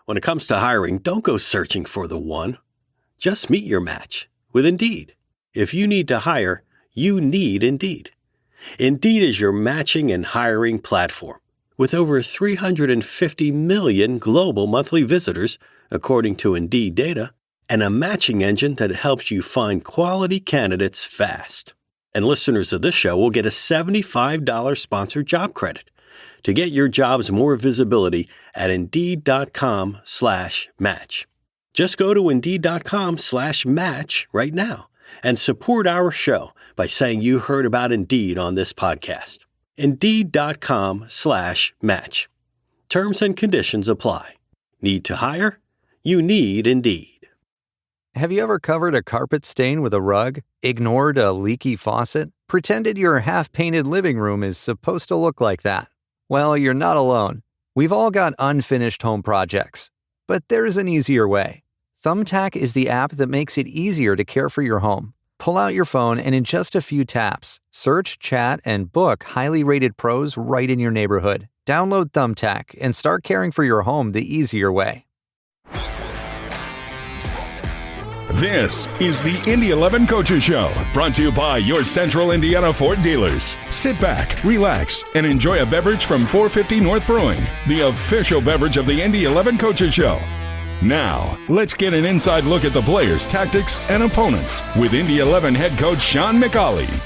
When it comes to hiring, don't go searching for the one. Just meet your match with Indeed. If you need to hire, you need Indeed. Indeed is your matching and hiring platform with over 350 million global monthly visitors, according to Indeed data, and a matching engine that helps you find quality candidates fast. And listeners of this show will get a $75 sponsored job credit to get your jobs more visibility at Indeed.com/match. Just go to Indeed.com/match right now and support our show by saying you heard about Indeed on this podcast. Indeed.com/match. Terms and conditions apply. Need to hire? You need Indeed. Have you ever covered a carpet stain with a rug, ignored a leaky faucet, pretended your half-painted living room is supposed to look like that? Well, you're not alone. We've all got unfinished home projects. But there's an easier way. Thumbtack is the app that makes it easier to care for your home. Pull out your phone and in just a few taps, search, chat, and book highly rated pros right in your neighborhood. Download Thumbtack and start caring for your home the easier way. This is the Indy 11 Coaches Show, brought to you by your Central Indiana Ford dealers. Sit back, relax, and enjoy a beverage from 450 North Brewing, the official beverage of the Indy 11 Coaches Show. Now, let's get an inside look at the players, tactics, and opponents with Indy 11 head coach Sean McAuley.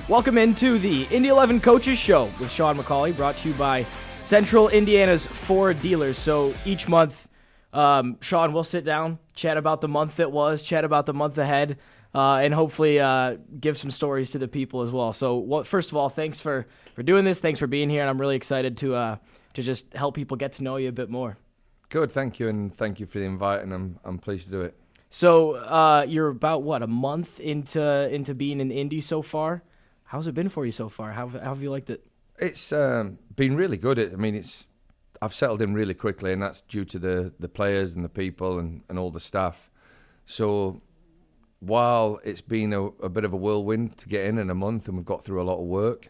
Welcome into the Indy 11 Coaches Show with Sean McAuley, brought to you by Central Indiana's Ford dealers. So each month, Sean, we'll sit down, chat about the month that was, chat about the month ahead, and hopefully give some stories to the people as well. So, first of all, thanks for doing this. Thanks for being here, and I'm really excited to just help people get to know you a bit more. Good, thank you, and thank you for the invite, and I'm pleased to do it. So you're about, a month into being in Indy so far? How's it been for you so far? How have you liked it? It's been really good. I've settled in really quickly, and that's due to the players and the people and all the staff. So while it's been a bit of a whirlwind to get in a month, and we've got through a lot of work,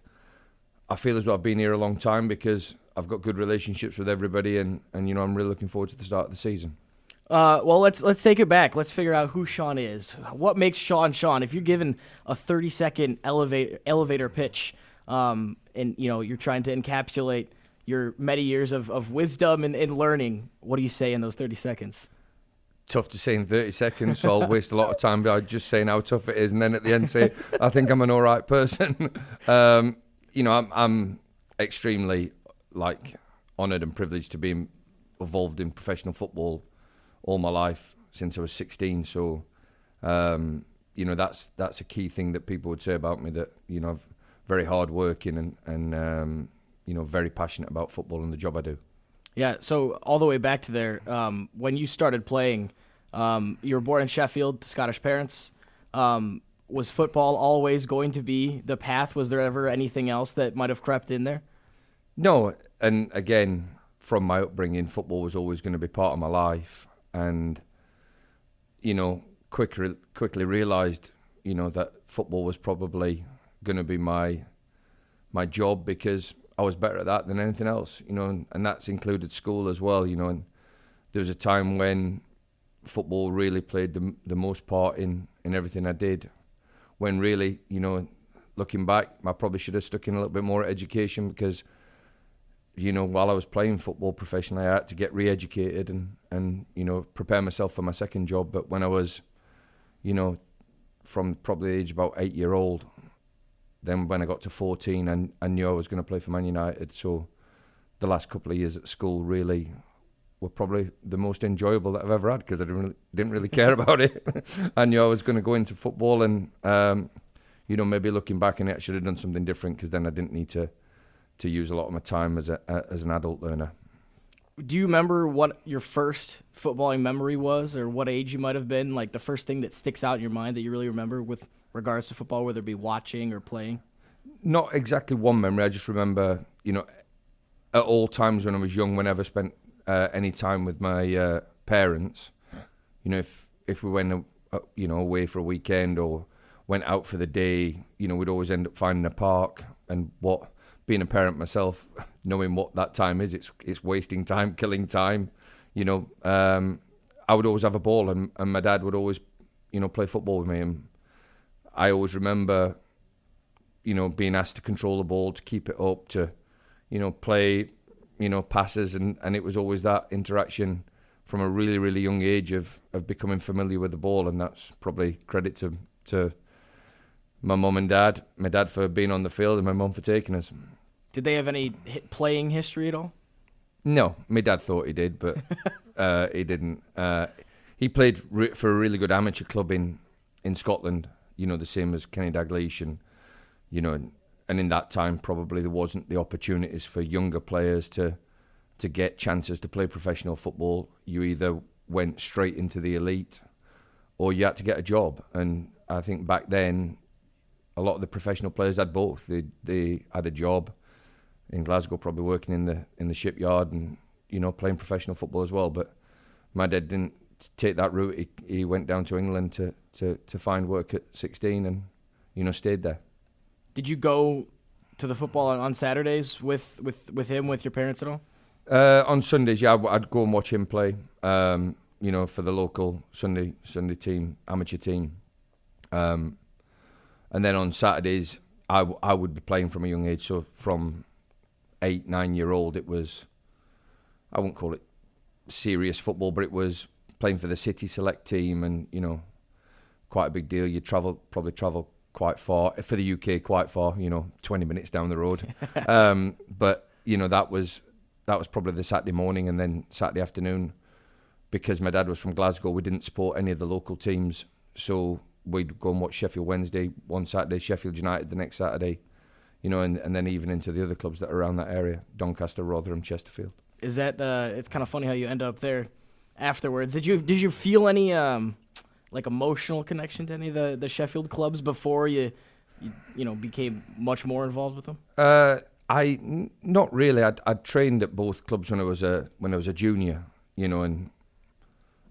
I feel as though I've been here a long time because I've got good relationships with everybody, and I'm really looking forward to the start of the season. Well, let's take it back. Let's figure out who Sean is. What makes Sean Sean? If you're given a 30-second elevator pitch, and you're trying to encapsulate your many years of wisdom and learning, what do you say in those 30 seconds? Tough to say in 30 seconds, so I'll waste a lot of time by just saying how tough it is, and then at the end say, I think I'm an all right person. I'm extremely honoured and privileged to be involved in professional football all my life since I was 16. So, that's a key thing that people would say about me, that I'm very hard-working and very passionate about football and the job I do. Yeah, so all the way back to there, when you started playing, you were born in Sheffield to Scottish parents. Was football always going to be the path? Was there ever anything else that might have crept in there? No, and again, from my upbringing, football was always going to be part of my life. And, quickly realised, that football was probably going to be my job, because I was better at that than anything else, and that's included school as well, and there was a time when football really played the most part in everything I did, when really, looking back, I probably should have stuck in a little bit more at education, because, while I was playing football professionally, I had to get re-educated and prepare myself for my second job. But when I was, from probably the age about 8-year-old, then when I got to 14, I knew I was going to play for Man United. So the last couple of years at school really were probably the most enjoyable that I've ever had, because I didn't really care about it. I knew I was going to go into football, and maybe looking back on it, I should have done something different, because then I didn't need to use a lot of my time as an adult learner. Do you remember what your first footballing memory was, or what age you might have been? Like the first thing that sticks out in your mind that you really remember with regards to football, whether it be watching or playing? Not exactly one memory. I just remember, at all times when I was young, whenever I spent any time with my parents, if we went away for a weekend or went out for the day, we'd always end up finding a park. And being a parent myself, knowing what that time is, it's wasting time, killing time. I would always have a ball, and my dad would always, play football with me. And I always remember, being asked to control the ball, to keep it up, to, play, passes, and it was always that interaction from a really, really young age of becoming familiar with the ball, and that's probably credit to my mum and dad. My dad for being on the field, and my mum for taking us. Did they have any playing history at all? No, my dad thought he did, but he didn't. He played for a really good amateur club in Scotland, the same as Kenny Dalglish, and in that time probably there wasn't the opportunities for younger players to get chances to play professional football. You either went straight into the elite or you had to get a job. And I think back then a lot of the professional players had both. They had a job in Glasgow, probably working in the shipyard and playing professional football as well. But my dad didn't take that route. He went down to England to find work at 16 and stayed there. Did you go to the football on Saturdays with him, with your parents at all? On Sundays, yeah, I'd go and watch him play. For the local Sunday team, amateur team. And then on Saturdays, I would be playing from a young age. So from 8-9 year old, it was, I wouldn't call it serious football, but it was playing for the city select team, and quite a big deal. You probably travel quite far for the UK, quite far. 20 minutes down the road. But that was probably the Saturday morning, and then Saturday afternoon, because my dad was from Glasgow, we didn't support any of the local teams, so we'd go and watch Sheffield Wednesday one Saturday, Sheffield United the next Saturday, and then even into the other clubs that are around that area, Doncaster, Rotherham, Chesterfield. Is that it's kind of funny how you end up there afterwards. Did you feel any like emotional connection to any of the Sheffield clubs before you became much more involved with them? Not really. I'd trained at both clubs when I was a junior, and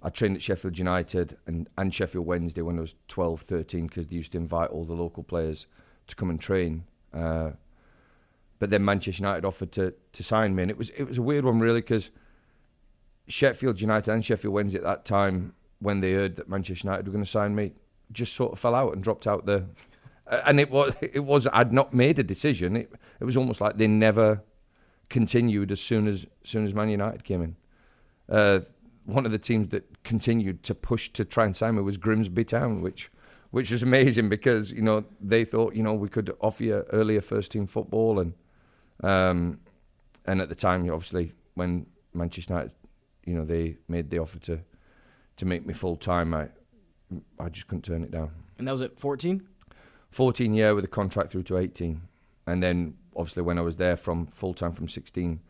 I trained at Sheffield United and Sheffield Wednesday when I was 12, 13, because they used to invite all the local players to come and train. But then Manchester United offered to sign me, and it was a weird one really, because Sheffield United and Sheffield Wednesday at that time, when they heard that Manchester United were going to sign me, just sort of fell out and dropped out the. And it was I'd not made a decision. It was almost like they never continued as soon as Man United came in. One of the teams that continued to push to try and sign me was Grimsby Town, which was amazing, because they thought we could offer you earlier first team football, and at the time, obviously, when Manchester United they made the offer to make me full time, I just couldn't turn it down. And that was at 14? 14 year with a contract through to 18, and then obviously when I was there from full time from 16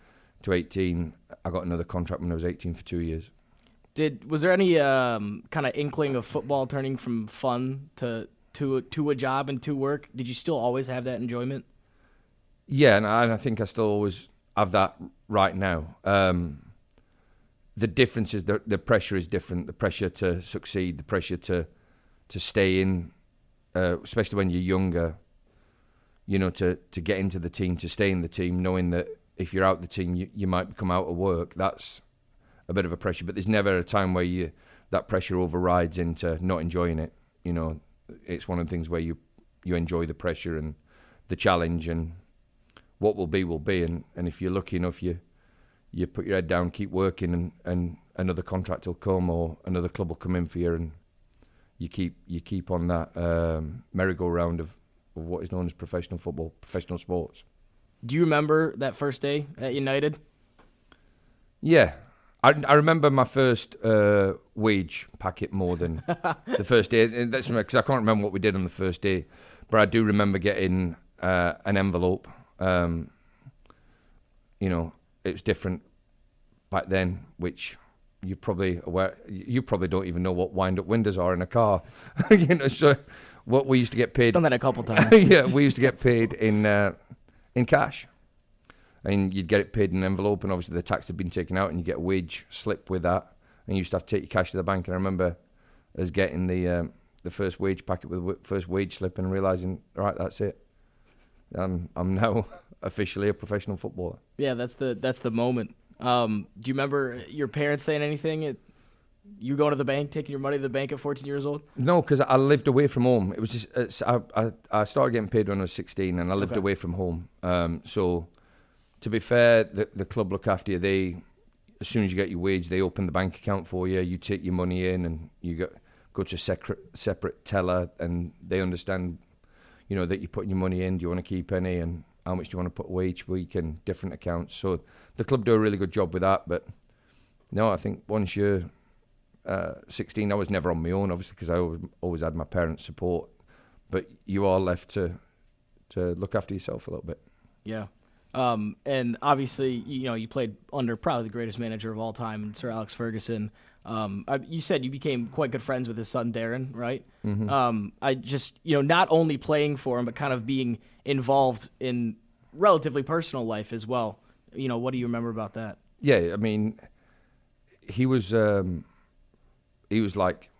to 18, I got another contract when I was 18 for 2 years. Was there any kind of inkling of football turning from fun to a job and to work? Did you still always have that enjoyment? Yeah, and I think I still always have that right now. The difference is the pressure is different. The pressure to succeed, the pressure to stay in. Especially when you're younger, to get into the team, to stay in the team, knowing that if you're out the team, you might become out of work. That's a bit of a pressure, but there's never a time where that pressure overrides into not enjoying it. It's one of the things where you enjoy the pressure and the challenge, and what will be, and if you're lucky enough, you put your head down, keep working, and another contract will come or another club will come in for you, and you keep on that merry-go-round of what is known as professional football, professional sports. Do you remember that first day at United? Yeah. I remember my first wage packet more than the first day. That's because I can't remember what we did on the first day, but I do remember getting an envelope. It was different back then, which... You probably don't even know what wind-up windows are in a car. So what we used to get paid. Done that a couple times. Yeah, we used to get paid in cash, and you'd get it paid in an envelope, and obviously the tax had been taken out, and you get a wage slip with that, and you used to have to take your cash to the bank. And I remember us getting the first wage packet with the first wage slip, and realising, right, that's it. I'm now officially a professional footballer. Yeah, that's the moment. Do you remember your parents saying anything? You going to the bank, taking your money to the bank at 14 years old? No, because I lived away from home. It was just I started getting paid when I was 16, and I lived away from home. So, to be fair, the club look after you. As soon as you get your wage, they open the bank account for you. You take your money in, and you go to a separate teller, and they understand, that you're putting your money in. Do you want to keep any, and how much do you want to put away each week, and different accounts. So the club do a really good job with that. But no, I think once you're 16, I was never on my own, obviously, because I always had my parents' support. But you are left to look after yourself a little bit. Yeah. And obviously, you played under probably the greatest manager of all time, Sir Alex Ferguson. You said you became quite good friends with his son, Darren, right? Mm-hmm. I just, not only playing for him, but kind of being involved in relatively personal life as well. What do you remember about that? Yeah, I mean, he was like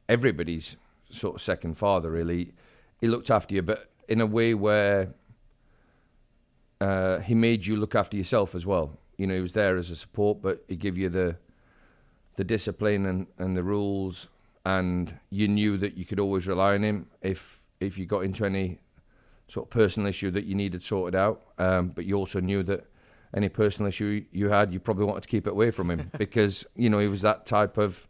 everybody's sort of second father, really. He looked after you, but in a way where he made you look after yourself as well. He was there as a support, but he gave you the discipline and the rules, and you knew that you could always rely on him if you got into any sort of personal issue that you needed sorted out. But you also knew that any personal issue you had, you probably wanted to keep it away from him because he was that type of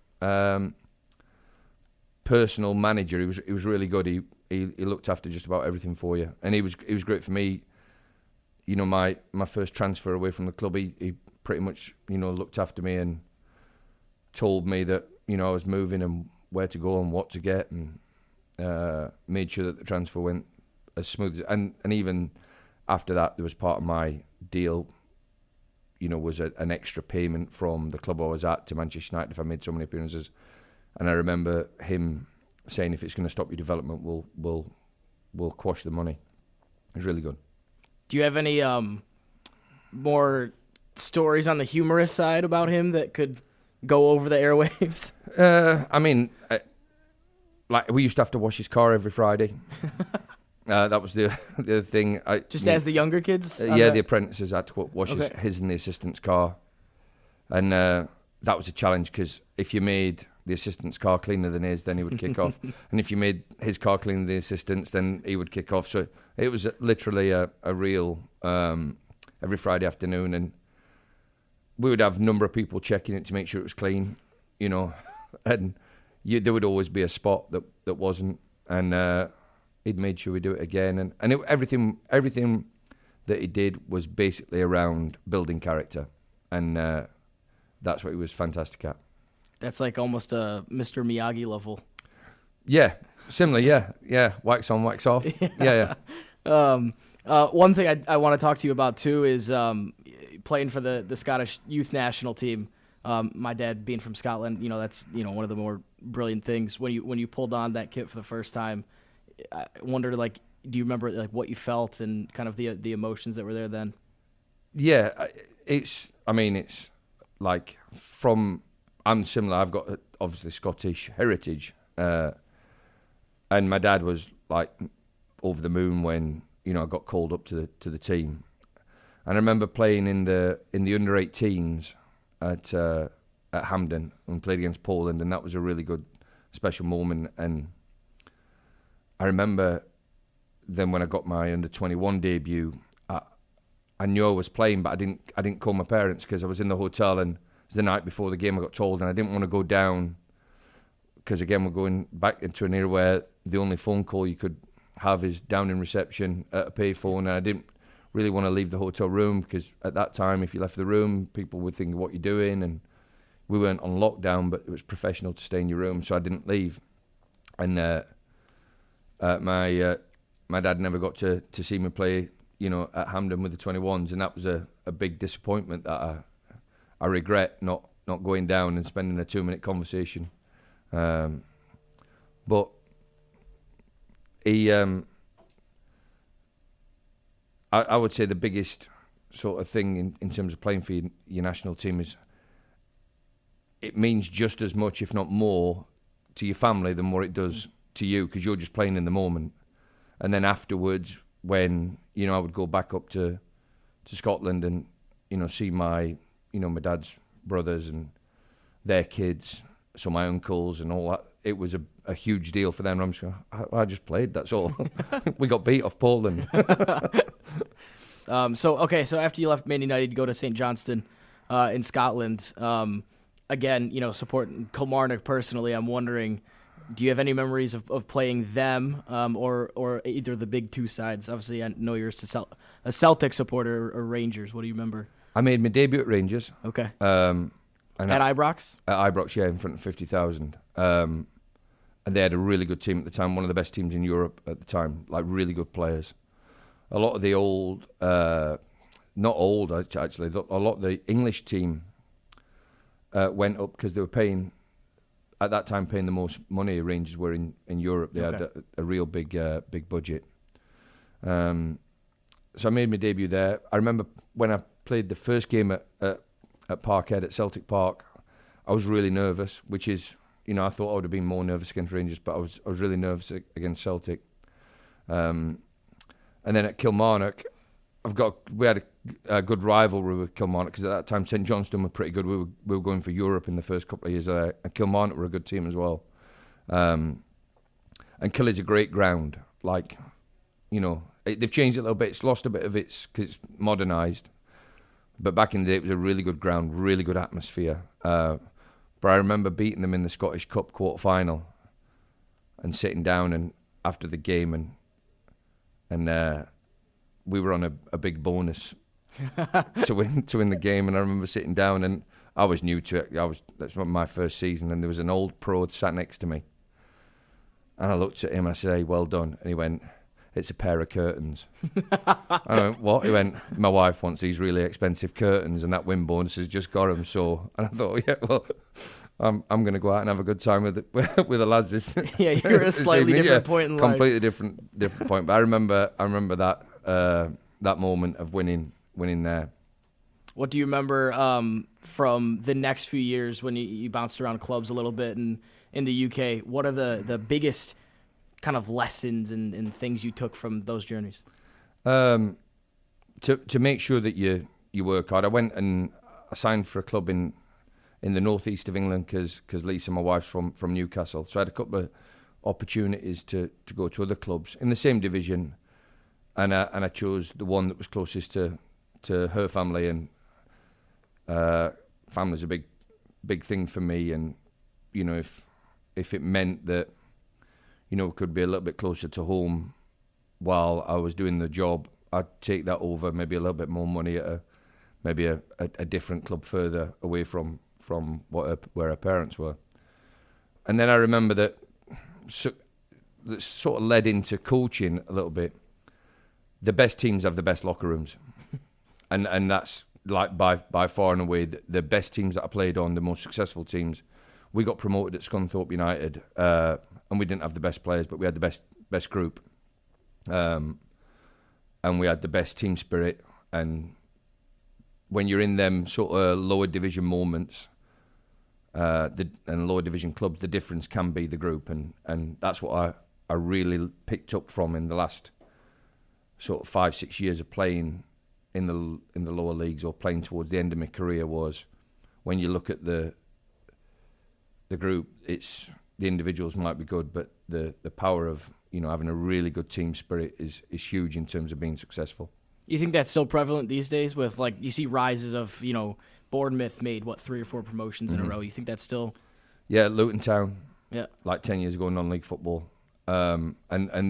personal manager. He was really good. He looked after just about everything for you, and he was great for me. My first transfer away from the club, he pretty much looked after me and told me that I was moving and where to go and what to get, and made sure that the transfer went as smooth. And even after that, there was part of my deal. Was an extra payment from the club I was at to Manchester United if I made so many appearances. And I remember him saying, if it's going to stop your development, we'll quash the money. It was really good. Do you have any more stories on the humorous side about him that could go over the airwaves? I mean, like we used to have to wash his car every Friday. That was the other thing. As the younger kids? The apprentices had to wash his and the assistant's car. And that was a challenge because if you made the assistant's car cleaner than his, then he would kick off. And if you made his car cleaner than the assistant's, then he would kick off. So it was literally a real every Friday afternoon. And we would have a number of people checking it to make sure it was clean, and there would always be a spot that wasn't. And he'd made sure we do it again. And everything that he did was basically around building character. And that's what he was fantastic at. That's like almost a Mr. Miyagi level. Yeah, similar, yeah. Wax on, wax off. Yeah. One thing I want to talk to you about, too, is playing for the Scottish youth national team. My dad being from Scotland, that's one of the more brilliant things. When you pulled on that kit for the first time, I wondered, do you remember what you felt and kind of the emotions that were there then? Yeah, it's like I'm similar. I've got obviously Scottish heritage, and my dad was like over the moon when I got called up to the team. And I remember playing in the under-18s at Hampden and played against Poland, and that was a really good special moment. And I remember then when I got my under-21 debut, I knew I was playing, but I didn't call my parents because I was in the hotel, and it was the night before the game I got told, and I didn't want to go down because again we're going back into an era where the only phone call you could have is down in reception at a payphone, and I didn't really want to leave the hotel room because at that time if you left the room people would think what you're doing, and we weren't on lockdown but it was professional to stay in your room, so I didn't leave. And my dad never got to see me play at Hampden with the 21s, and that was a big disappointment that I regret not going down and spending a 2-minute conversation. But he I would say the biggest sort of thing in terms of playing for your national team is it means just as much, if not more, to your family than what it does to you, because you're just playing in the moment. And then afterwards, when I would go back up to Scotland and see my my dad's brothers and their kids, so my uncles and all that. It was a huge deal for them. I'm just going, I just played, that's all. We got beat off Poland. So after you left Man United, you go to St. Johnston in Scotland. Again, supporting Kilmarnock personally, I'm wondering, do you have any memories of playing them or either the big two sides? Obviously, I know you're a Celtic supporter or Rangers. What do you remember? I made my debut at Rangers. Okay. And at Ibrox? At Ibrox, yeah, in front of 50,000. And they had a really good team at the time, one of the best teams in Europe at the time, like really good players. A lot of the old, not old actually, a lot of the English team went up because they were paying, at that time, paying the most money Rangers were in Europe. They had a real big budget. So I made my debut there. I remember when I played the first game at Parkhead at Celtic Park, I was really nervous, which is, I thought I would have been more nervous against Rangers, but I was really nervous against Celtic. And then at Kilmarnock, we had a good rivalry with Kilmarnock because at that time St Johnstone were pretty good. We were going for Europe in the first couple of years there, and Kilmarnock were a good team as well. And Killy's a great ground. Like, they've changed it a little bit. It's lost a bit of its because it's modernised. But back in the day, it was a really good ground, really good atmosphere. But I remember beating them in the Scottish Cup quarter-final and sitting down and after the game and we were on a big bonus to win the game, and I remember sitting down and I was new to it. That's my first season, and there was an old pro sat next to me, and I looked at him. I said, "Hey, well done," and he went, "It's a pair of curtains." I went, "What?" He went, "My wife wants these really expensive curtains, and that win bonus has just got them." So, and I thought, yeah, well, I'm going to go out and have a good time with the lads. Yeah, you're at a slightly different point in life. Completely different point. But I remember that moment of winning there. What do you remember from the next few years when you bounced around clubs a little bit in the UK? What are the biggest kind of lessons and things you took from those journeys? To make sure that you work hard. I went and I signed for a club in the northeast of England because Lisa, my wife's from Newcastle. So I had a couple of opportunities to go to other clubs in the same division, and I chose the one that was closest to her family, and family's a big thing for me. And if it meant that could be a little bit closer to home while I was doing the job, I'd take that over maybe a little bit more money at maybe a different club further away from where her parents were. And then I remember that sort of led into coaching a little bit. The best teams have the best locker rooms. and that's like by far and away the best teams that I played on, the most successful teams. We got promoted at Scunthorpe United, and we didn't have the best players, but we had the best group. And we had the best team spirit. And when you're in them sort of lower division moments, and lower division clubs, the difference can be the group, and that's what I really picked up from in the last sort of 5-6 years of playing in the lower leagues or playing towards the end of my career. Was when you look at the group, it's the individuals might be good, but the power of having a really good team spirit is huge in terms of being successful. You think that's still prevalent these days with, like, you see rises of, Bournemouth made, 3 or 4 promotions in a row. You think that's still... Yeah, Luton Town. Yeah. Like 10 years ago, non-league football. And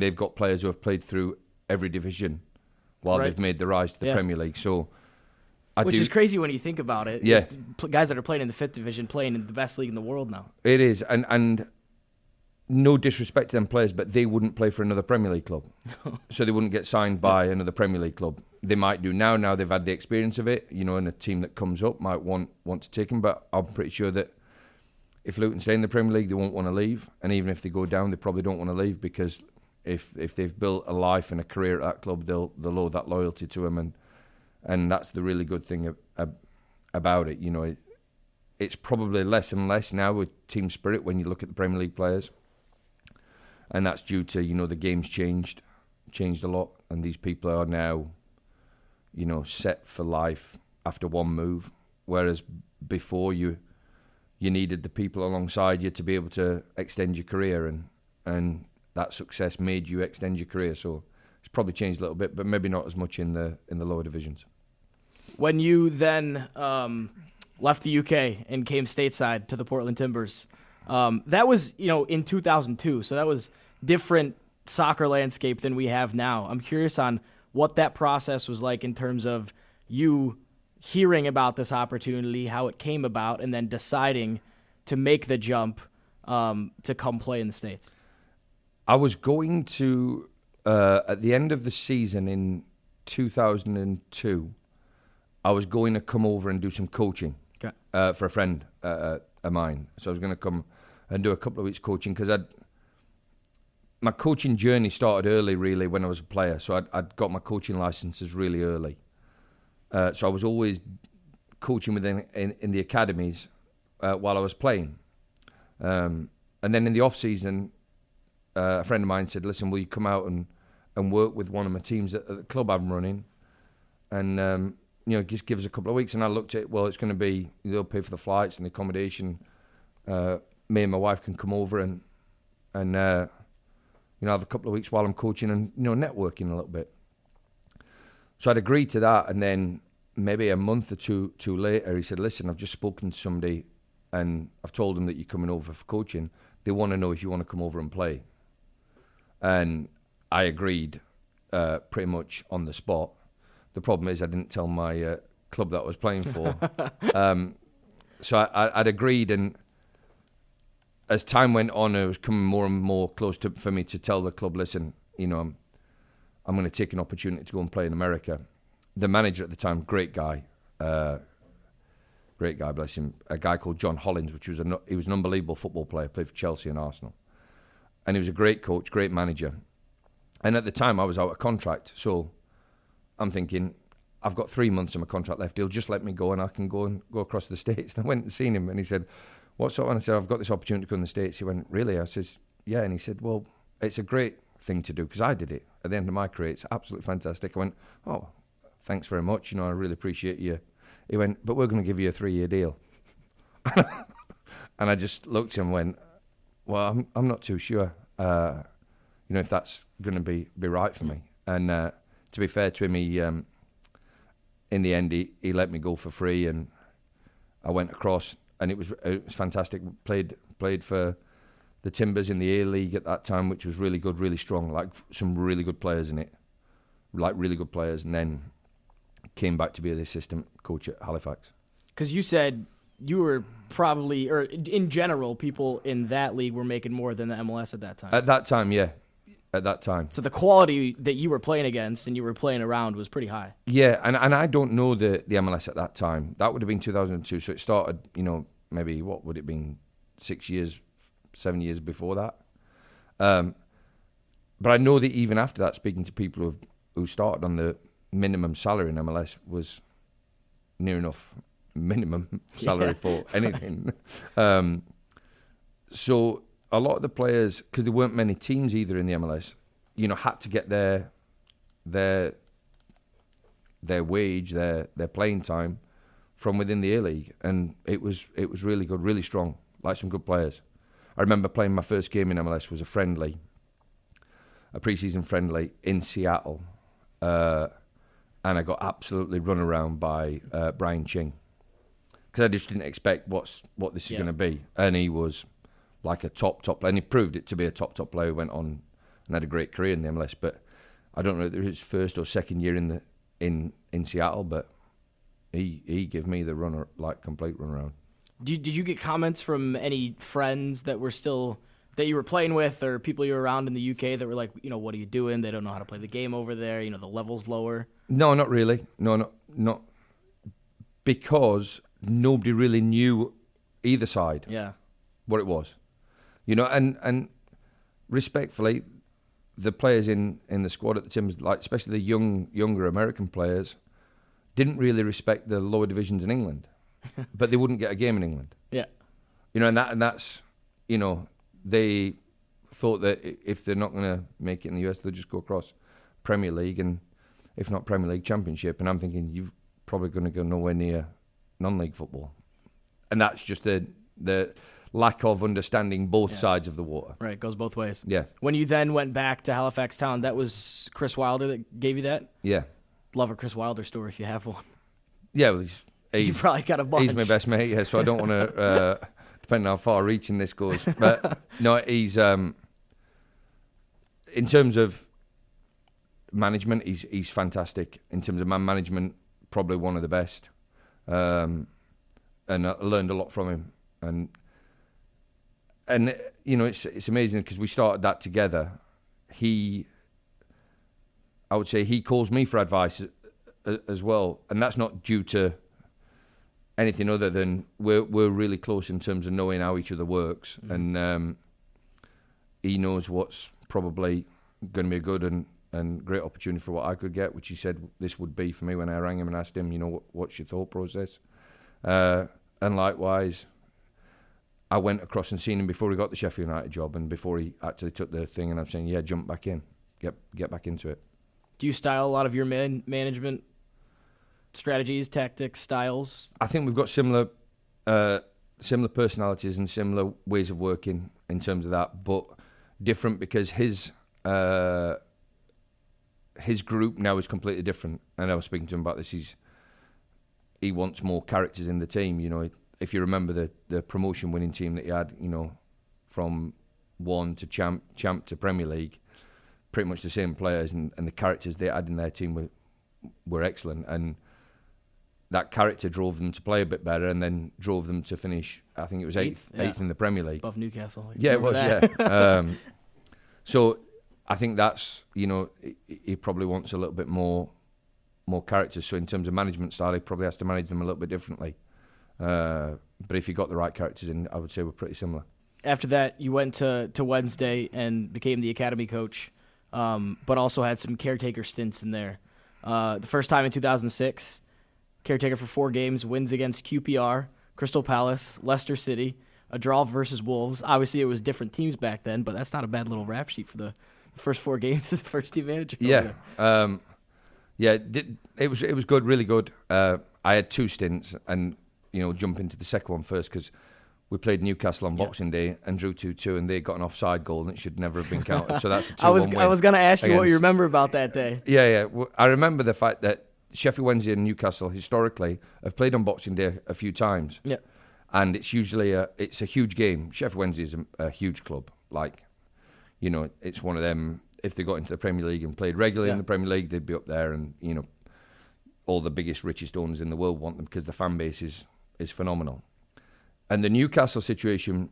they've got players who have played through every division while they've made the rise to the Premier League. So, Which is crazy when you think about it. Yeah. Guys that are playing in the 5th division, playing in the best league in the world now. It is. And no disrespect to them players, but they wouldn't play for another Premier League club. So they wouldn't get signed by another Premier League club. They might do now. Now they've had the experience of it, and a team that comes up might want to take them. But I'm pretty sure that if Luton stay in the Premier League, they won't want to leave. And even if they go down, they probably don't want to leave, because if they've built a life and a career at that club, they'll owe that loyalty to them. And that's the really good thing about it. It's probably less and less now with team spirit when you look at the Premier League players. And that's due to, the game's changed a lot. And these people are now, set for life after one move. whereas before you needed the people alongside you to be able to extend your career, and that success made you extend your career. So it's probably changed a little bit, but maybe not as much in the lower divisions. When you then left the UK and came stateside to the Portland Timbers, that was in 2002, so that was different soccer landscape than we have now. I'm curious on what that process was like in terms of you hearing about this opportunity, how it came about, and then deciding to make the jump to come play in the States. I was going to, at the end of the season in 2002, I was going to come over and do some coaching for a friend of mine. So I was going to come and do a couple of weeks coaching because my coaching journey started early, really, when I was a player. So I'd got my coaching licenses really early. So I was always coaching in the academies while I was playing. And then in the off-season, a friend of mine said, listen, will you come out and work with one of my teams at the club I'm running? And, just give us a couple of weeks. And I looked at it, well, it's going to be, they'll pay for the flights and the accommodation. Me and my wife can come over and have a couple of weeks while I'm coaching and, networking a little bit. So I'd agreed to that, and then maybe a month or two later, he said, listen, I've just spoken to somebody, and I've told them that you're coming over for coaching. They want to know if you want to come over and play. And I agreed pretty much on the spot. The problem is I didn't tell my club that I was playing for. So I'd agreed, and as time went on, it was coming more and more close for me to tell the club, listen, I'm going to take an opportunity to go and play in America. The manager at the time, great guy, bless him, a guy called John Hollins, he was an unbelievable football player, played for Chelsea and Arsenal. And he was a great coach, great manager. And at the time, I was out of contract, so I'm thinking, I've got 3 months of my contract left. He'll just let me go, and I can go across the States. And I went and seen him, and he said, "What's up?" And I said, "I've got this opportunity to go in the States." He went, "Really?" I says, "Yeah." And he said, "Well, it's a great thing to do because I did it at the end of my career. It's absolutely fantastic." I went, "Oh, thanks very much. I really appreciate you." He went, "But we're going to give you a 3-year deal." And I just looked at him and went, "Well, I'm not too sure, if that's going to be right for me." And to be fair to him, he, in the end, he let me go for free, and I went across, and it was fantastic. Played for the Timbers in the A-League at that time, which was really good, really strong, like some really good players in it, and then came back to be the assistant coach at Halifax. Because you said you were probably, or in general, people in that league were making more than the MLS at that time. At that time, yeah. At that time. So the quality that you were playing against and you were playing around was pretty high. Yeah, and I don't know the MLS at that time. That would have been 2002, so it started, maybe, what would it have been, 6 years, 7 years before that. But I know that even after that, speaking to people who started on the minimum salary in MLS was near enough minimum salary for anything. So a lot of the players, because there weren't many teams either in the MLS, had to get their wage, their playing time from within the A-League, and it was really good, really strong, like some good players. I remember playing my first game in MLS was a pre-season friendly in Seattle, and I got absolutely run around by Brian Ching, because I just didn't expect what this is going to be, and he was like a top player, and he proved it to be a top player. He went on and had a great career in the MLS, but I don't know if it was his first or second year in Seattle, but he gave me the complete run around. Did you get comments from any friends that you were playing with, or people you were around in the UK that were like, what are you doing? They don't know how to play the game over there. The level's lower. No, not really. No, not because nobody really knew either side. Yeah, what it was. And respectfully, the players in the squad at the Timbers, especially the younger American players, didn't really respect the lower divisions in England, but they wouldn't get a game in England. Yeah, and that's they thought that if they're not going to make it in the US, they'll just go across Premier League, and if not Premier League, Championship. And I'm thinking, you're probably going to go nowhere near non-league football, and that's just the lack of understanding both sides of the water. Right, it goes both ways. Yeah. When you then went back to Halifax Town, that was Chris Wilder that gave you that? Yeah. Love a Chris Wilder story if you have one. Yeah, well, You probably got a bunch. he's my best mate, so I don't want to, depending on how far-reaching this goes. But, no, he's, in terms of management, he's fantastic. In terms of man management, probably one of the best. And I learned a lot from him. And you know, it's amazing because we started that together. I would say he calls me for advice as well, and that's not due to anything other than we're really close in terms of knowing how each other works, and he knows what's probably going to be a good and great opportunity for what I could get, which he said this would be for me when I rang him and asked him, you know, what's your thought process, and likewise. I went across and seen him before he got the Sheffield United job and before he actually took the thing, and I'm saying, yeah, jump back in, get back into it. Do you style a lot of your management strategies, tactics, styles? I think we've got similar personalities and similar ways of working in terms of that, but different because his group now is completely different. And I was speaking to him about this. He wants more characters in the team, you know. If you remember the promotion winning team that he had, you know, from 1 to champ to Premier League, pretty much the same players, and the characters they had in their team were excellent, and that character drove them to play a bit better, and then drove them to finish, I think it was eighth in the Premier League. Above Newcastle. Yeah, it was, yeah. So I think that's, you know, he probably wants a little bit more characters. So in terms of management style, he probably has to manage them a little bit differently. But if you got the right characters in, I would say we're pretty similar. After that, you went to Wednesday and became the academy coach, but also had some caretaker stints in there. The first time in 2006, caretaker for 4 games, wins against QPR, Crystal Palace, Leicester City, a draw versus Wolves. Obviously, it was different teams back then, but that's not a bad little rap sheet for the first 4 games as a first-team manager. Yeah. It was good, really good. I had 2 stints, and you know, jump into the second one first because we played Newcastle on Boxing Day and drew 2-2, and they got an offside goal and it should never have been counted. So that's a 2-1 win. I was going to ask you what you remember about that day. Yeah. Well, I remember the fact that Sheffield Wednesday and Newcastle historically have played on Boxing Day a few times. Yeah. And it's usually it's a huge game. Sheffield Wednesday is a huge club. Like, you know, it's one of them. If they got into the Premier League and played regularly in the Premier League, they'd be up there, and you know, all the biggest, richest owners in the world want them because the fan base is phenomenal. And the Newcastle situation,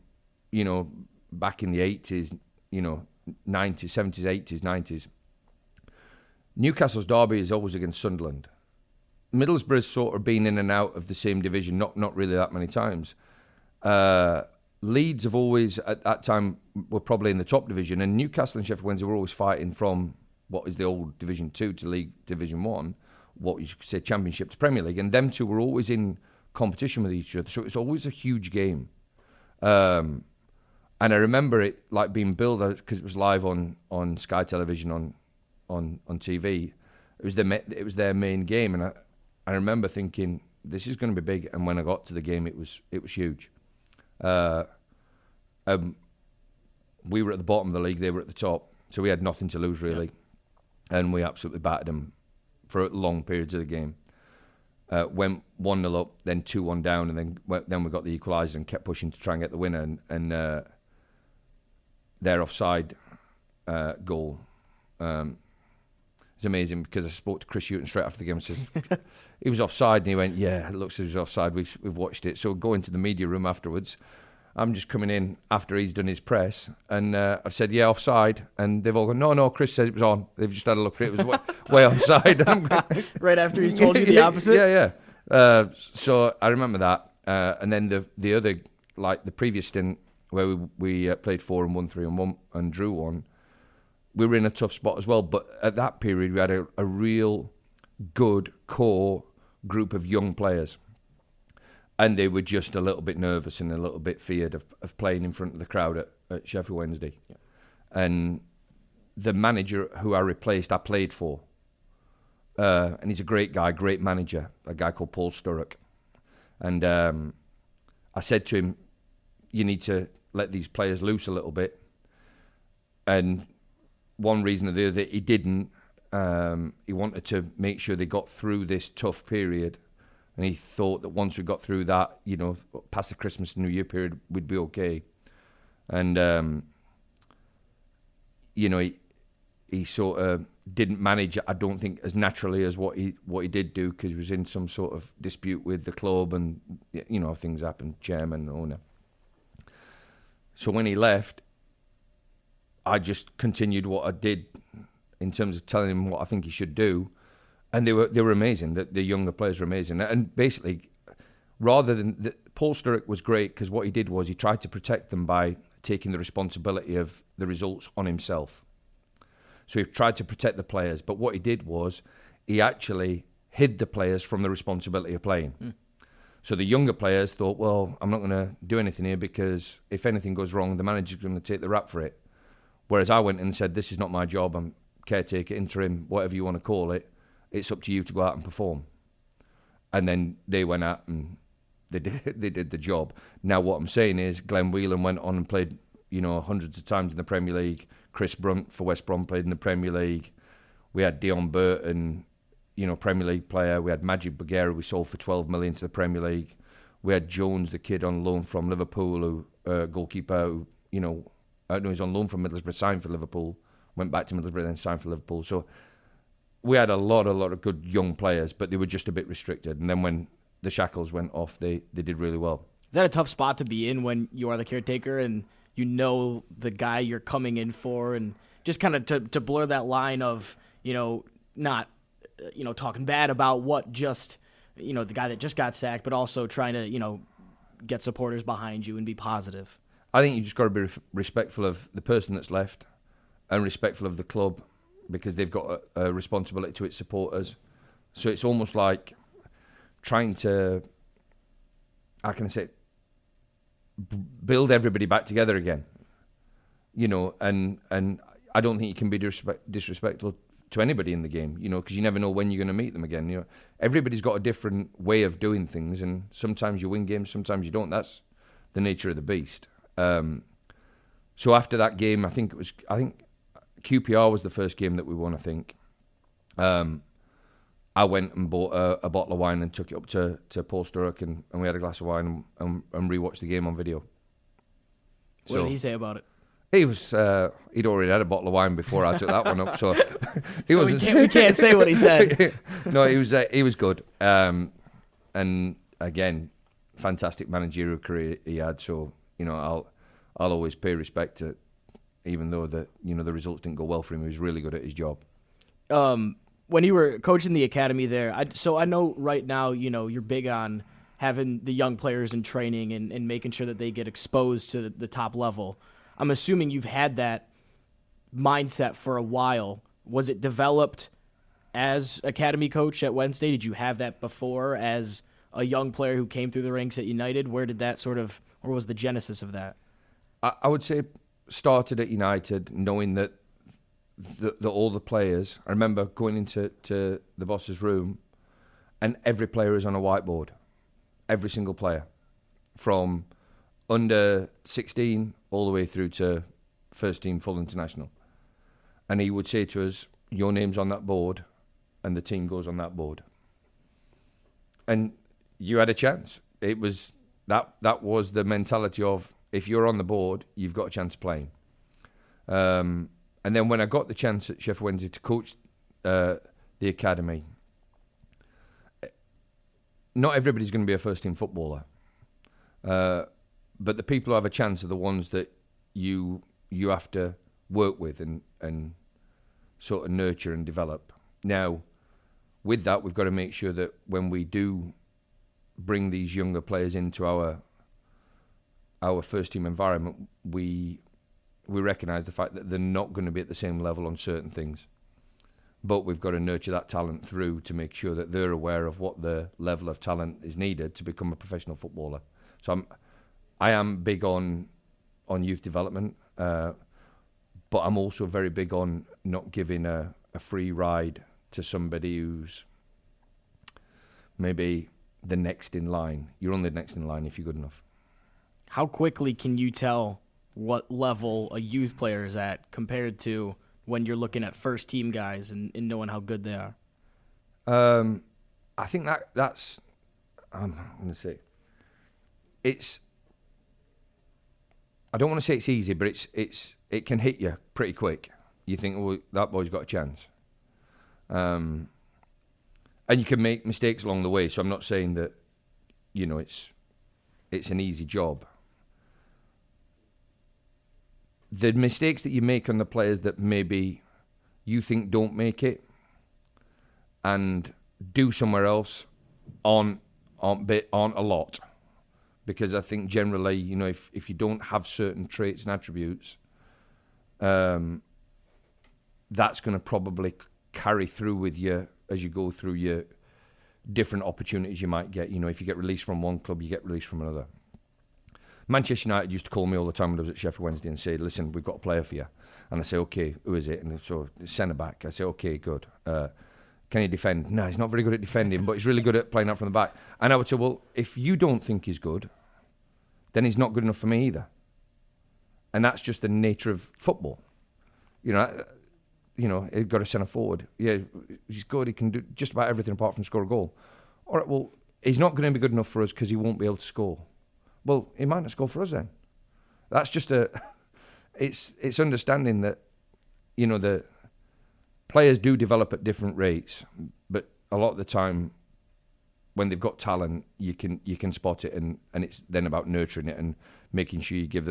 you know, back in the 80s, you know, 90s, 70s, 80s, 90s, Newcastle's derby is always against Sunderland. Middlesbrough's sort of been in and out of the same division, not really that many times. Leeds have always, at that time, were probably in the top division, and Newcastle and Sheffield Wednesday were always fighting from what is the old Division 2 to League Division 1, what you could say Championship to Premier League, and them two were always in competition with each other, so it's always a huge game. And I remember it like being billed because it was live on Sky Television on TV. It was their main game, and I remember thinking this is going to be big. And when I got to the game, it was huge. We were at the bottom of the league; they were at the top, so we had nothing to lose really, and we absolutely battered them for long periods of the game. Went 1-0 up, then 2-1 down, and then we got the equaliser and kept pushing to try and get the winner. And their offside goal is amazing because I spoke to Chris Hughton straight after the game and says he was offside, and he went, "Yeah, it looks as if he was offside. We've watched it." So go into the media room afterwards. I'm just coming in after he's done his press, and I've said, "Yeah, offside," and they've all gone, "No, Chris said it was on." They've just had a look at it; it was way onside. Right after he's told you the opposite. Yeah. So I remember that, and then the other, like the previous stint where we played 4 and won 3 and 1 and drew 1. We were in a tough spot as well, but at that period we had a real good core group of young players. And they were just a little bit nervous and a little bit feared of playing in front of the crowd at Sheffield Wednesday. Yeah. And the manager who I replaced, I played for. And he's a great guy, great manager, a guy called Paul Sturrock. And I said to him, you need to let these players loose a little bit. And one reason or the other, he didn't. He wanted to make sure they got through this tough period. And he thought that once we got through that, past the Christmas and New Year period, we'd be okay. And, he sort of didn't manage it, I don't think, as naturally as what he did do, because he was in some sort of dispute with the club, and things happen, chairman, owner. So when he left, I just continued what I did in terms of telling him what I think he should do, and they were amazing. The younger players were amazing, and basically, rather than Paul Sturrock was great, because what he did was he tried to protect them by taking the responsibility of the results on himself. So he tried to protect the players, but what he did was he actually hid the players from the responsibility of playing. So the younger players thought, well, I'm not going to do anything here, because if anything goes wrong, the manager's going to take the rap for it. Whereas I went and said, this is not my job, I'm caretaker, interim, whatever you want to call it. It's up to you to go out and perform. And then they went out and they did the job. Now what I'm saying is Glenn Whelan went on and played, hundreds of times in the Premier League. Chris Brunt for West Brom played in the Premier League. We had Dion Burton, Premier League player. We had Majid Bagheera, we sold for 12 million to the Premier League. We had Jones, the kid on loan from Liverpool, who goalkeeper, who, he's on loan from Middlesbrough, signed for Liverpool, went back to Middlesbrough, then signed for Liverpool. So we had a lot of good young players, but they were just a bit restricted. And then when the shackles went off, they did really well. Is that a tough spot to be in when you are the caretaker and the guy you're coming in for, and just kind of to blur that line of, not, talking bad about what just, the guy that just got sacked, but also trying to, get supporters behind you and be positive? I think you just got to be respectful of the person that's left and respectful of the club, because they've got a responsibility to its supporters. So it's almost like trying to, how can I say, build everybody back together again. And I don't think you can be disrespectful to anybody in the game, because you never know when you're going to meet them again. Everybody's got a different way of doing things, and sometimes you win games, sometimes you don't. That's the nature of the beast. So after that game, I think QPR was the first game that we won, I think. I went and bought a bottle of wine and took it up to Paul Sturrock, and we had a glass of wine and rewatched the game on video. What did he say about it? He was he'd already had a bottle of wine before I took that one up, so he so wasn't. We can't say what he said. No, he was good, and again, fantastic managerial career he had. So I'll always pay respect to, even though the results didn't go well for him. He was really good at his job. When you were coaching the academy there, I know right now, you're big on having the young players in training and making sure that they get exposed to the top level. I'm assuming you've had that mindset for a while. Was it developed as academy coach at Wednesday? Did you have that before as a young player who came through the ranks at United? Where did that where was the genesis of that? I would say started at United, knowing that all the players, I remember going into the boss's room and every player is on a whiteboard. Every single player. From under 16 all the way through to first team full international. And he would say to us, your name's on that board and the team goes on that board. And you had a chance. It was that was the mentality of, if you're on the board, you've got a chance of playing. And then when I got the chance at Sheffield Wednesday to coach the academy, not everybody's going to be a first-team footballer. But the people who have a chance are the ones that you have to work with and sort of nurture and develop. Now, with that, we've got to make sure that when we do bring these younger players into our first-team environment, we recognise the fact that they're not going to be at the same level on certain things. But we've got to nurture that talent through to make sure that they're aware of what the level of talent is needed to become a professional footballer. So I am big on youth development, but I'm also very big on not giving a free ride to somebody who's maybe the next in line. You're only the next in line if you're good enough. How quickly can you tell what level a youth player is at compared to when you're looking at first team guys and knowing how good they are? I think that's I'm going to say it's. I don't want to say it's easy, but it can hit you pretty quick. You think, oh, that boy's got a chance, and you can make mistakes along the way. So I'm not saying that, it's an easy job. The mistakes that you make on the players that maybe you think don't make it and do somewhere else aren't a lot. Because I think generally, if you don't have certain traits and attributes, that's going to probably carry through with you as you go through your different opportunities you might get. If you get released from one club, you get released from another. Manchester United used to call me all the time when I was at Sheffield Wednesday and say, listen, we've got a player for you. And I say, okay, who is it? And so centre-back. I say, okay, good. Can he defend? No, he's not very good at defending, but he's really good at playing out from the back. And I would say, well, if you don't think he's good, then he's not good enough for me either. And that's just the nature of football. He's got a centre forward. Yeah, he's good. He can do just about everything apart from score a goal. All right, well, he's not going to be good enough for us because he won't be able to score. Well, he might not score for us then. That's just it's understanding that, the players do develop at different rates, but a lot of the time, when they've got talent, you can spot it, and it's then about nurturing it and making sure you give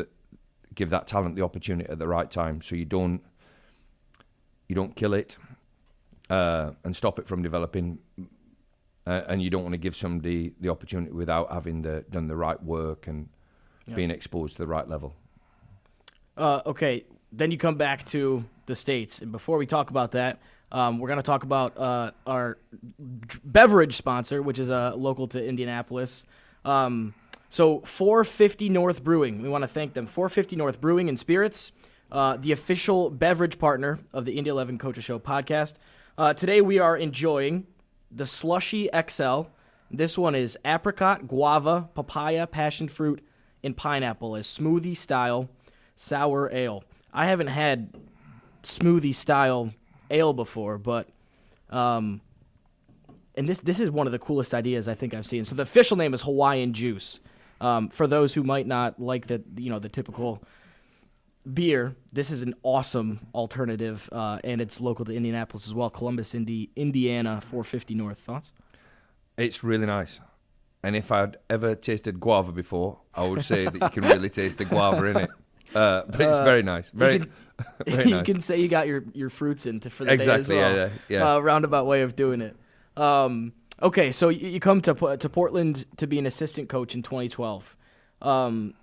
that talent the opportunity at the right time, so you don't kill it and stop it from developing, and you don't want to give somebody the opportunity without having done the right work and being exposed to the right level. Okay, then you come back to the States, and before we talk about that, we're going to talk about our beverage sponsor, which is local to Indianapolis. So 450 North Brewing, we want to thank them. 450 North Brewing and Spirits, the official beverage partner of the Indy 11 Coaches Show podcast. Today we are enjoying the Slushy XL. This one is apricot, guava, papaya, passion fruit, and pineapple, a smoothie style sour ale. I haven't had smoothie style ale before, but and this is one of the coolest ideas I think I've seen. So the official name is Hawaiian Juice. For those who might not like the typical beer, this is an awesome alternative, and it's local to Indianapolis as well. Columbus, Indiana, 450 North. Thoughts? It's really nice. And if I'd ever tasted guava before, I would say that you can really taste the guava in it. But it's very nice. Very nice. You can say you got your fruits in for the exactly, day as well. Yeah. Roundabout way of doing it. Okay, so you come to Portland to be an assistant coach in 2012. I want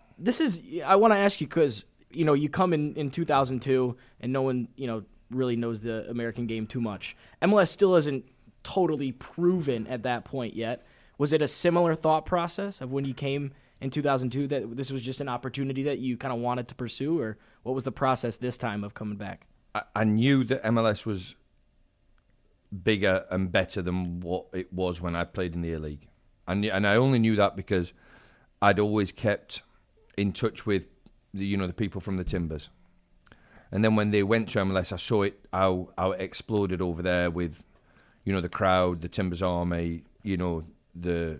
to ask you because you come in 2002 and no one really knows the American game too much. MLS still isn't totally proven at that point yet. Was it a similar thought process of when you came in 2002 that this was just an opportunity that you kind of wanted to pursue, or what was the process this time of coming back? I knew that MLS was bigger and better than what it was when I played in the A-League. And I only knew that because I'd always kept in touch with the people from the Timbers. And then when they went to MLS, I saw how it exploded over there with, the crowd, the Timbers Army, the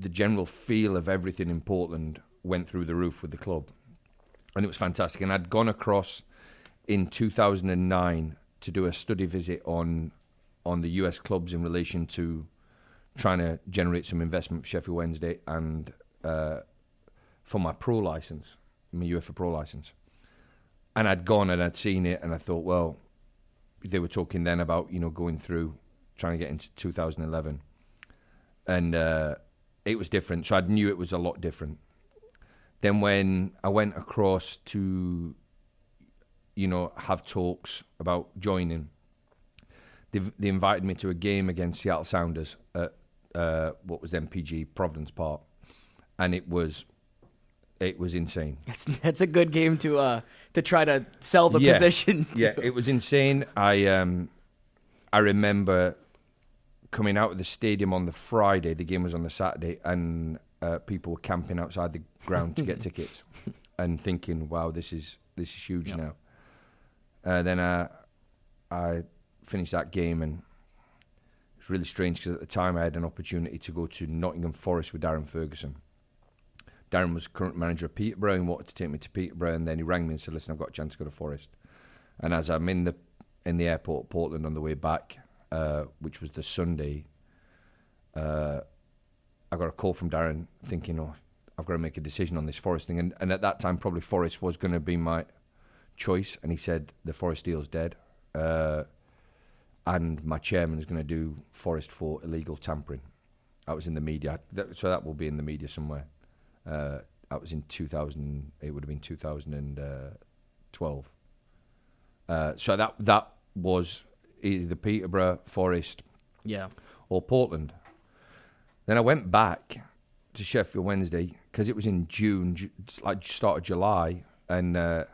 general feel of everything in Portland went through the roof with the club. And it was fantastic. And I'd gone across in 2009 to do a study visit on the US clubs in relation to trying to generate some investment for Sheffield Wednesday and for my pro license, my UEFA pro license. And I'd gone and I'd seen it and I thought, well, they were talking then about, going through, trying to get into 2011. And it was different. So I knew it was a lot different. Then when I went across to, have talks about joining, they invited me to a game against Seattle Sounders at what was then PG Providence Park. And it was insane. That's a good game to try to sell the position to. Yeah, it was insane. I remember coming out of the stadium on the Friday, the game was on the Saturday, and people were camping outside the ground to get tickets, and thinking, "Wow, this is huge now." Then I finished that game, and it was really strange because at the time I had an opportunity to go to Nottingham Forest with Darren Ferguson. Darren was current manager of Peterborough and wanted to take me to Peterborough, and then he rang me and said, "Listen, I've got a chance to go to Forest." And as I'm in the airport at Portland on the way back, which was the Sunday, I got a call from Darren thinking, "Oh, I've got to make a decision on this Forest thing." And at that time, probably Forest was going to be my choice. And he said, "The Forest deal's dead. And my chairman is going to do Forest for illegal tampering." That was in the media. So that will be in the media somewhere. That was in 2000. It would have been 2012. So that was either the Peterborough, Forest, or Portland. Then I went back to Sheffield Wednesday because it was in June, like start of July, and at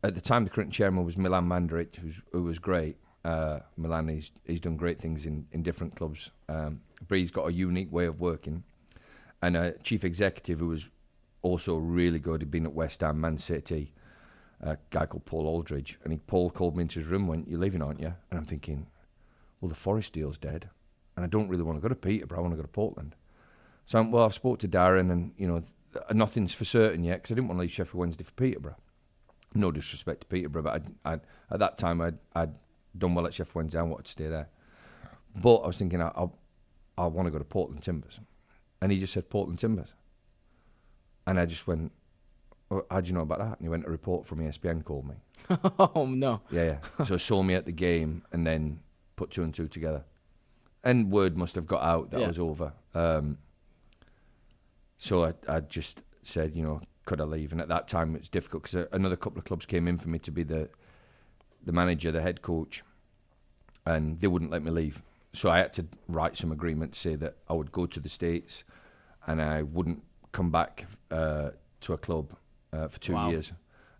the time the current chairman was Milan Mandaric, who was great. Milan, he's done great things in different clubs, but he's got a unique way of working, and a chief executive who was also really good. He'd been at West Ham, Man City. A guy called Paul Aldridge, and Paul called me into his room and went, "You're leaving, aren't you?" And I'm thinking, well, the Forest deal's dead, and I don't really want to go to Peterborough. I want to go to Portland. So I've spoke to Darren, and nothing's for certain yet because I didn't want to leave Sheffield Wednesday for Peterborough. No disrespect to Peterborough, but at that time I'd done well at Sheffield Wednesday. I wanted to stay there, but I was thinking I want to go to Portland Timbers, and he just said Portland Timbers, and I just went, "Oh, how do you know about that?" And he went, "A report from ESPN called me." Oh, no. Yeah. So saw me at the game and then put two and two together. And word must have got out that I was over. So I just said, could I leave? And at that time it's difficult because another couple of clubs came in for me to be the manager, the head coach, and they wouldn't let me leave. So I had to write some agreement to say that I would go to the States and I wouldn't come back to a club for 2 years,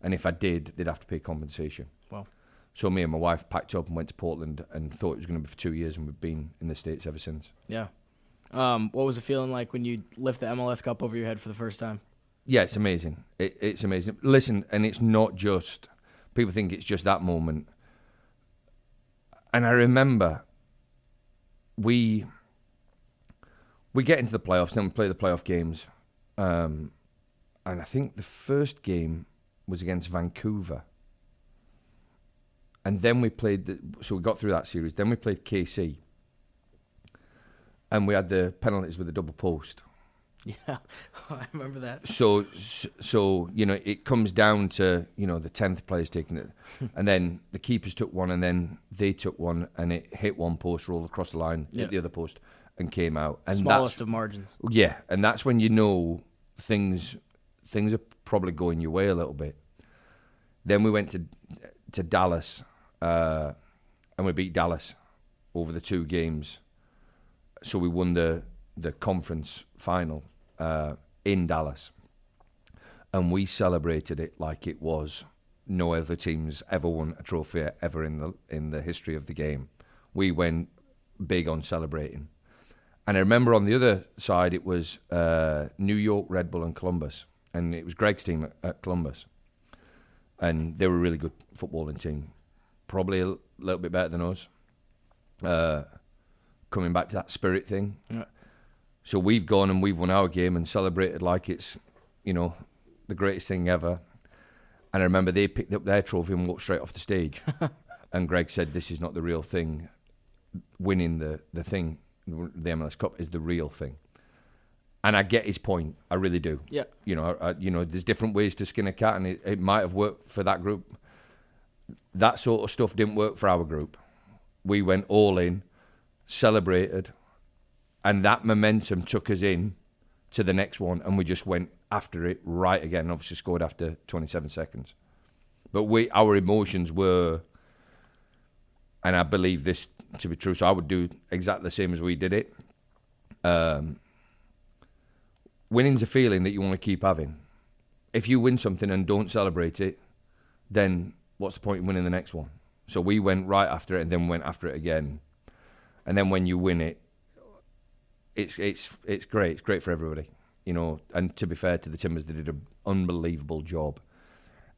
and if I did, they'd have to pay compensation. Wow. So me and my wife packed up and went to Portland and thought it was going to be for 2 years, and we've been in the States ever since. Yeah. What was it feeling like when you lift the MLS Cup over your head for the first time? Yeah, it's amazing. It's amazing. Listen, and it's not just, people think it's just that moment. And I remember we get into the playoffs and we play the playoff games. And I think the first game was against Vancouver. And then we played, so we got through that series. Then we played KC. And we had the penalties with the double post. Yeah, I remember that. So it comes down to, the 10th player's taking it. And then the keepers took one, and then they took one, and it hit one post, rolled across the line, hit the other post, and came out. And smallest of margins. Yeah, and that's when things are probably going your way a little bit. Then we went to Dallas, and we beat Dallas over the 2 games. So we won the conference final in Dallas, and we celebrated it like it was no other teams ever won a trophy ever in the history of the game. We went big on celebrating. And I remember on the other side it was New York, Red Bull and Columbus, and it was Greg's team at Columbus, and they were a really good footballing team, probably a little bit better than us, coming back to that spirit thing. Yeah. So we've gone and we've won our game and celebrated like it's, the greatest thing ever. And I remember they picked up their trophy and walked straight off the stage. And Greg said, "This is not the real thing. Winning the thing, the MLS Cup, is the real thing." And I get his point. I really do. Yeah. There's different ways to skin a cat, and it might have worked for that group. That sort of stuff didn't work for our group. We went all in, celebrated, and that momentum took us in to the next one, and we just went after it right again. Obviously scored after 27 seconds. But our emotions were, and I believe this to be true, so I would do exactly the same as we did it. Winning's a feeling that you want to keep having. If you win something and don't celebrate it, then what's the point in winning the next one? So we went right after it and then went after it again. And then when you win it, it's great. It's great for everybody, you know. And to be fair to the Timbers, they did an unbelievable job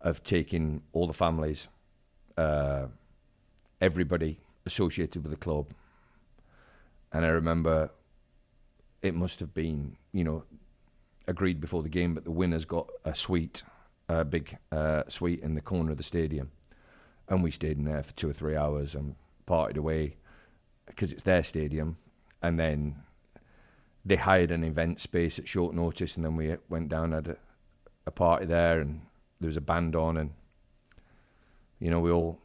of taking all the families, everybody associated with the club. And I remember it must have been, you know, agreed before the game, but the winners got a suite, a big suite in the corner of the stadium. And we stayed in there for 2 or 3 hours and partied away because it's their stadium. And then they hired an event space at short notice, and then we went down and had a party there, and there was a band on, and, you know, we all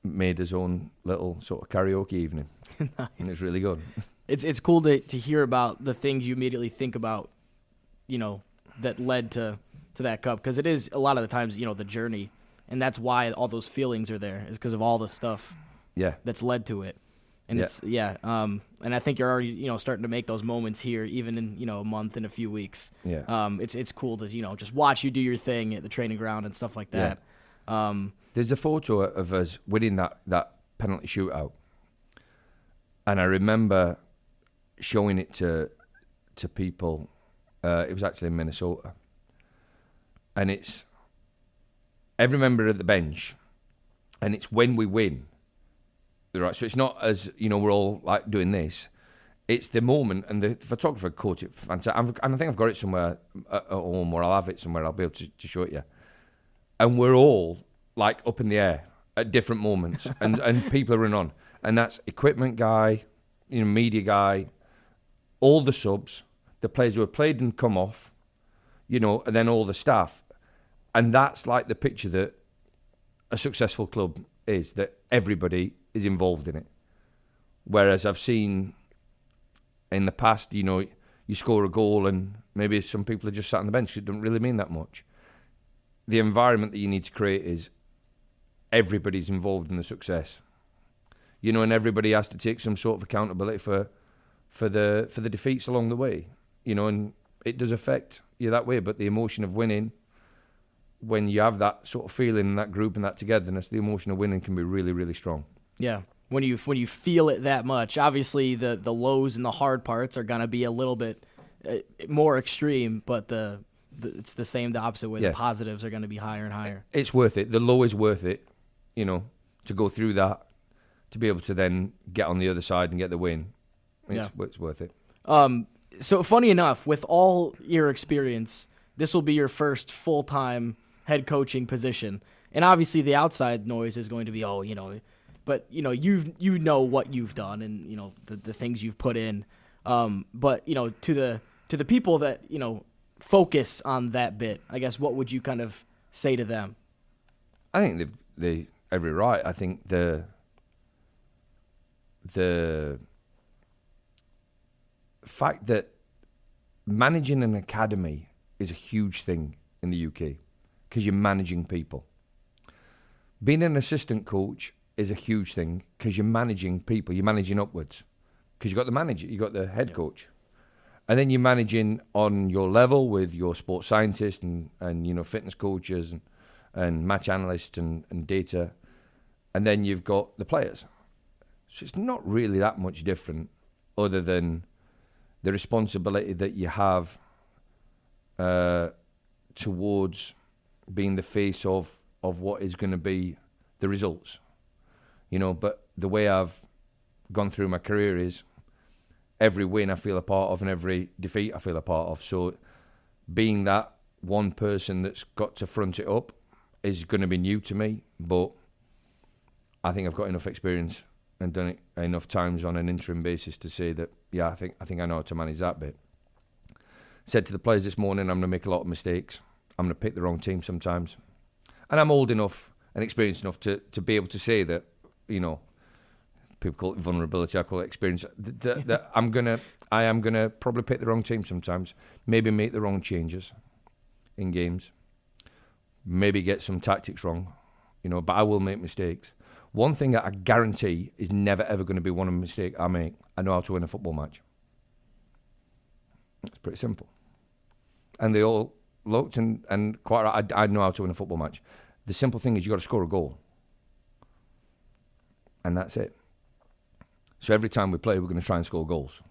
made his own little sort of karaoke evening. Nice. And it's really good. It's cool to hear about the things you immediately think about, you know, that led to that cup, because it is a lot of the times, you know, the journey, and that's why all those feelings are there, is because of all the stuff that's led to it. And and I think you're already, you know, starting to make those moments here, even in, you know, a month and a few weeks. It's cool to, you know, just watch you do your thing at the training ground and stuff like that. There's a photo of us winning that penalty shootout, and I remember showing it to people. It was actually in Minnesota, and it's every member of the bench, and it's when we win. Right, so it's not as, you know, we're all like doing this. It's the moment, and the photographer caught it fantastic. And I think I've got it somewhere at home, or I'll have it somewhere. I'll be able to show it you. And we're all like up in the air at different moments, and people are running on. And that's equipment guy, you know, media guy, all the subs, the players who have played and come off, you know, and then all the staff. And that's like the picture that a successful club is, that everybody is involved in it. Whereas I've seen in the past, you know, you score a goal and maybe some people are just sat on the bench. It doesn't really mean that much. The environment that you need to create is everybody's involved in the success, you know, and everybody has to take some sort of accountability for the defeats along the way, you know, and it does affect you that way. But the emotion of winning, when you have that sort of feeling in that group and that togetherness, the emotion of winning can be really, really strong. Yeah, when you feel it that much, obviously the lows and the hard parts are gonna be a little bit more extreme, but it's the opposite way. Yeah. The positives are gonna be higher and higher. It's worth it. The low is worth it, you know, to go through that, to be able to then get on the other side and get the win. It's worth it. So funny enough, with all your experience, this will be your first full-time head coaching position, and obviously the outside noise is going to be, oh, you know. But, you know, you know what you've done and, you know, the things you've put in. But, you know, to the people that, you know, focus on that bit, I guess, what would you kind of say to them? I think they've every right. I think the fact that managing an academy is a huge thing in the UK because you're managing people. Being an assistant coach is a huge thing because you're managing people. You're managing upwards because you've got the manager, you've got the head coach. And then you're managing on your level with your sports scientists and you know, fitness coaches and match analysts and data. And then you've got the players. So it's not really that much different other than the responsibility that you have towards being the face of what is going to be the results. You know, but the way I've gone through my career is every win I feel a part of and every defeat I feel a part of. So being that one person that's got to front it up is going to be new to me, but I think I've got enough experience and done it enough times on an interim basis to say that, yeah, I think I know how to manage that bit. Said to the players this morning, I'm going to make a lot of mistakes. I'm going to pick the wrong team sometimes. And I'm old enough and experienced enough to be able to say that, you know, people call it vulnerability, I call it experience. That I am gonna probably pick the wrong team sometimes. Maybe make the wrong changes in games. Maybe get some tactics wrong, you know. But I will make mistakes. One thing that I guarantee is never ever going to be one mistake I make. I know how to win a football match. It's pretty simple. And they all looked and quite right. I know how to win a football match. The simple thing is you got to score a goal. And that's it. So every time we play, we're going to try and score goals.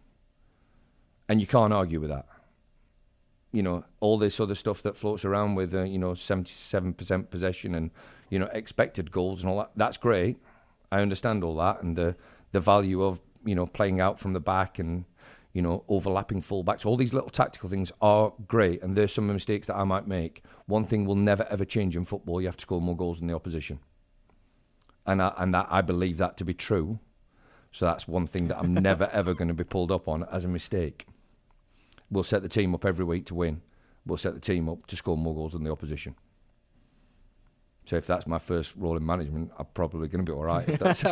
And you can't argue with that. You know, all this other stuff that floats around with, 77% possession and, expected goals and all that, that's great. I understand all that and the value of, playing out from the back and, overlapping fullbacks. All these little tactical things are great, and there's some mistakes that I might make. One thing will never, ever change in football. You have to score more goals than the opposition. And I believe that to be true. So that's one thing that I'm never, ever going to be pulled up on as a mistake. We'll set the team up every week to win. We'll set the team up to score more goals than the opposition. So if that's my first role in management, I'm probably going to be all right. If that's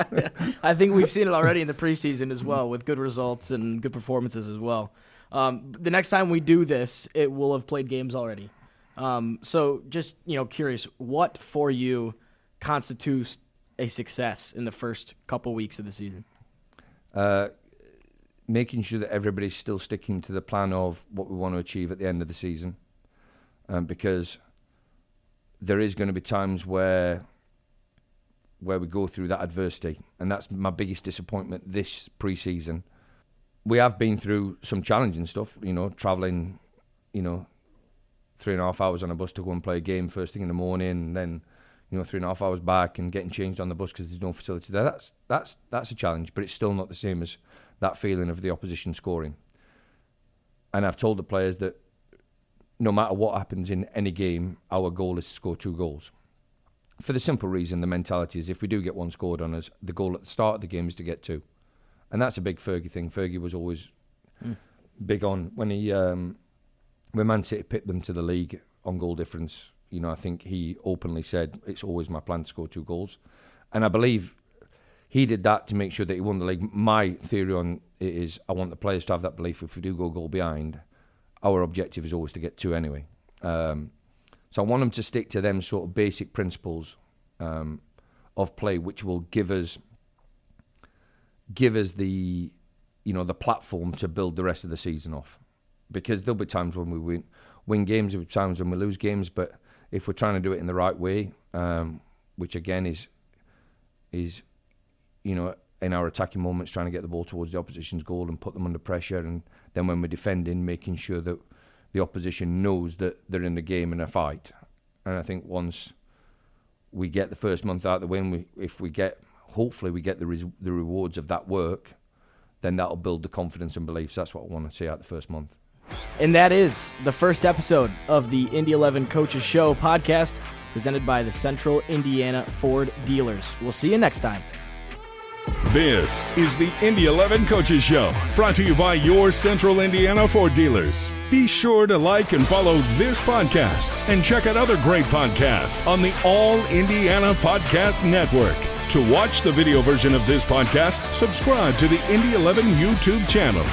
I think we've seen it already in the preseason as well, with good results and good performances as well. The next time we do this, it will have played games already. So just curious, what for you constitutes a success in the first couple weeks of the season? Making sure that everybody's still sticking to the plan of what we want to achieve at the end of the season, because there is going to be times where we go through that adversity, and that's my biggest disappointment this pre-season. We have been through some challenging stuff, travelling, 3.5 hours on a bus to go and play a game first thing in the morning, and then 3.5 hours back and getting changed on the bus because there's no facility there. That's a challenge, but it's still not the same as that feeling of the opposition scoring. And I've told the players that no matter what happens in any game, our goal is to score 2 goals. For the simple reason, the mentality is if we do get 1 scored on us, the goal at the start of the game is to get 2. And that's a big Fergie thing. Fergie was always big on when Man City picked them to the league on goal difference. I think he openly said, it's always my plan to score 2 goals. And I believe he did that to make sure that he won the league. My theory on it is I want the players to have that belief if we do go a goal behind, our objective is always to get 2 anyway. So I want them to stick to them sort of basic principles of play, which will give us the the platform to build the rest of the season off. Because there'll be times when we win games, there'll be times when we lose games, but if we're trying to do it in the right way, which again is in our attacking moments, trying to get the ball towards the opposition's goal and put them under pressure, and then when we're defending, making sure that the opposition knows that they're in the game in a fight. And I think once we get the first month out of the way, hopefully we get the rewards of that work, then that'll build the confidence and beliefs. That's what I want to see out the first month. And that is the first episode of the Indy 11 Coaches Show podcast, presented by the Central Indiana Ford Dealers. We'll see you next time. This is the Indy 11 Coaches Show, brought to you by your Central Indiana Ford dealers. Be sure to like and follow this podcast and check out other great podcasts on the All Indiana Podcast Network. To watch the video version of this podcast, subscribe to the Indy 11 YouTube channel.